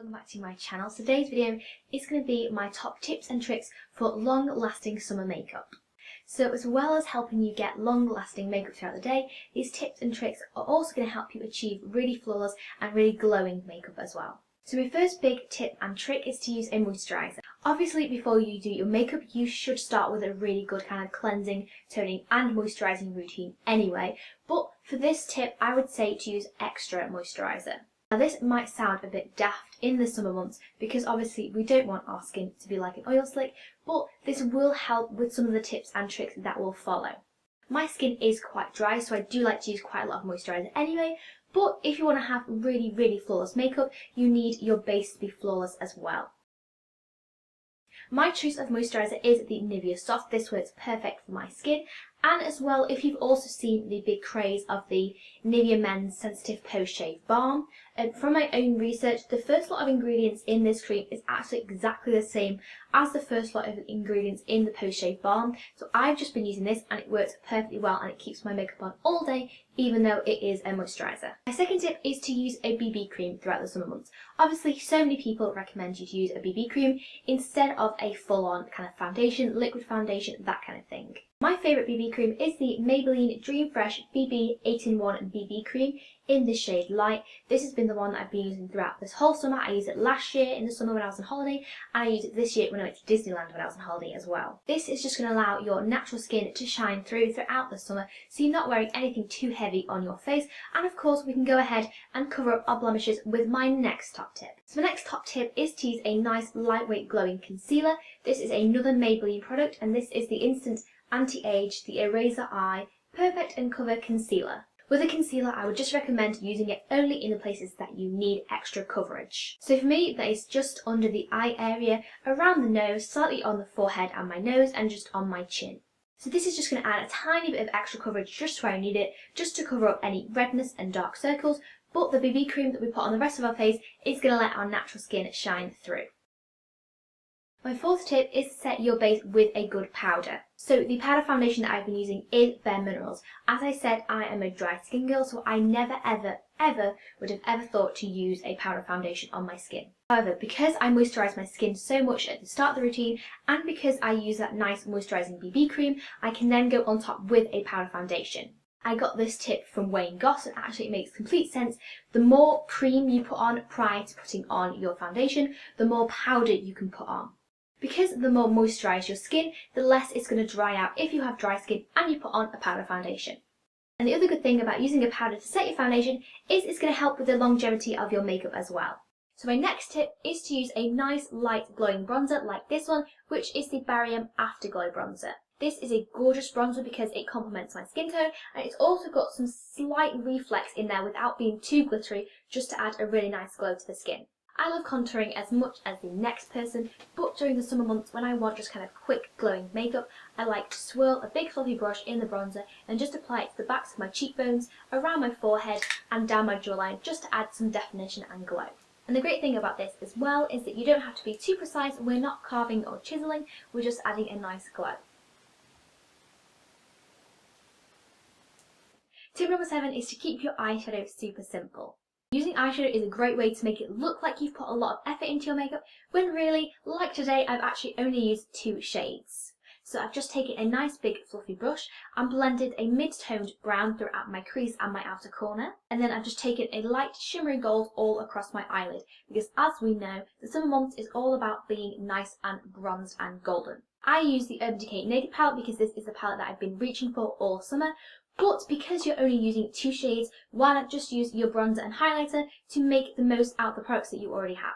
Welcome back to my channel. So today's video is going to be my top tips and tricks for long-lasting summer makeup. So as well as helping you get long-lasting makeup throughout the day, these tips and tricks are also going to help you achieve really flawless and really glowing makeup as well. So my first big tip and trick is to use a moisturiser. Obviously before you do your makeup you should start with a really good kind of cleansing, toning and moisturising routine anyway, but for this tip I would say to use extra moisturiser. Now this might sound a bit daft in the summer months because obviously we don't want our skin to be like an oil slick, but this will help with some of the tips and tricks that will follow. My skin is quite dry, so I do like to use quite a lot of moisturiser anyway, but if you want to have really flawless makeup, you need your base to be flawless as well. My choice of moisturiser is the Nivea Soft. This works perfect for my skin, and as well if you've also seen the big craze of the Nivea Men's Sensitive Post Shave Balm. From my own research, the first lot of ingredients in this cream is actually exactly the same as the first lot of ingredients in the Post Shave Balm, so I've just been using this and it works perfectly well and it keeps my makeup on all day even though it is a moisturiser. My second tip is to use a BB cream throughout the summer months. Obviously so many people recommend you to use a BB cream instead of a full-on kind of foundation, liquid foundation, that kind of thing. My favourite BB cream is the Maybelline Dream Fresh BB 8-in-1 BB cream in the shade Light. This has been the one that I've been using throughout this whole summer. I used it last year in the summer when I was on holiday, and I used it this year when I went to Disneyland when I was on holiday as well. This is just going to allow your natural skin to shine throughout the summer, so you're not wearing anything too heavy on your face. And of course we can go ahead and cover up our blemishes with my next top tip. So the next top tip is to use a nice lightweight glowing concealer. This is another Maybelline product, and this is the Instant Anti-Age the Eraser Eye Perfect and Cover Concealer. With a concealer, I would just recommend using it only in the places that you need extra coverage. So for me, that is just under the eye area, around the nose, slightly on the forehead and my nose, and just on my chin. So this is just going to add a tiny bit of extra coverage just where I need it, just to cover up any redness and dark circles, but the BB cream that we put on the rest of our face is going to let our natural skin shine through. My fourth tip is to set your base with a good powder. So the powder foundation that I've been using is Bare Minerals. As I said, I am a dry skin girl, so I never ever would have ever thought to use a powder foundation on my skin. However, because I moisturise my skin so much at the start of the routine, and because I use that nice moisturising BB cream, I can then go on top with a powder foundation. I got this tip from Wayne Goss, and actually it makes complete sense. The more cream you put on prior to putting on your foundation, the more powder you can put on. Because the more moisturised your skin, the less it's going to dry out if you have dry skin and you put on a powder foundation. And the other good thing about using a powder to set your foundation is it's going to help with the longevity of your makeup as well. So my next tip is to use a nice light glowing bronzer like this one, which is the Barry Afterglow bronzer. This is a gorgeous bronzer because it complements my skin tone, and it's also got some slight reflex in there without being too glittery, just to add a really nice glow to the skin. I love contouring as much as the next person, but during the summer months when I want just kind of quick glowing makeup, I like to swirl a big fluffy brush in the bronzer and just apply it to the backs of my cheekbones, around my forehead and down my jawline, just to add some definition and glow. And the great thing about this as well is that you don't have to be too precise. We're not carving or chiseling, we're just adding a nice glow. Tip number 7 is to keep your eyeshadow super simple. Using eyeshadow is a great way to make it look like you've put a lot of effort into your makeup, when really, like today, I've actually only used 2 shades. So I've just taken a nice big fluffy brush and blended a mid-toned brown throughout my crease and my outer corner, and then I've just taken a light shimmery gold all across my eyelid, because as we know, the summer months is all about being nice and bronzed and golden. I use the Urban Decay Naked palette because this is the palette that I've been reaching for all summer. But because you're only using 2 shades, why not just use your bronzer and highlighter to make the most out of the products that you already have.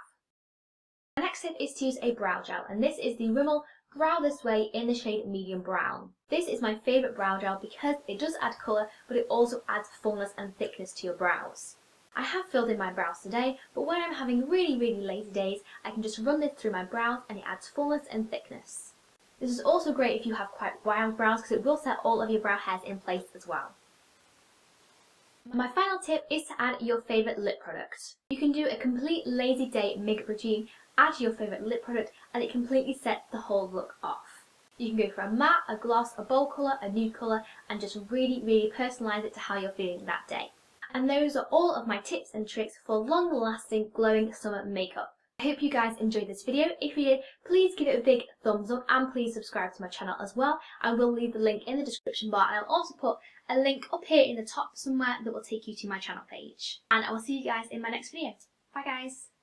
The next tip is to use a brow gel, and this is the Rimmel Brow This Way in the shade Medium Brown. This is my favourite brow gel because it does add colour, but it also adds fullness and thickness to your brows. I have filled in my brows today, but when I'm having really lazy days, I can just run this through my brows and it adds fullness and thickness. This is also great if you have quite wild brows because it will set all of your brow hairs in place as well. My final tip is to add your favourite lip product. You can do a complete lazy day makeup routine, add your favourite lip product, and it completely sets the whole look off. You can go for a matte, a gloss, a bold colour, a nude colour, and just really personalise it to how you're feeling that day. And those are all of my tips and tricks for long-lasting glowing summer makeup. I hope you guys enjoyed this video. If you did, please give it a big thumbs up and please subscribe to my channel as well. I will leave the link in the description bar and I'll also put a link up here in the top somewhere that will take you to my channel page. And I will see you guys in my next video. Bye guys!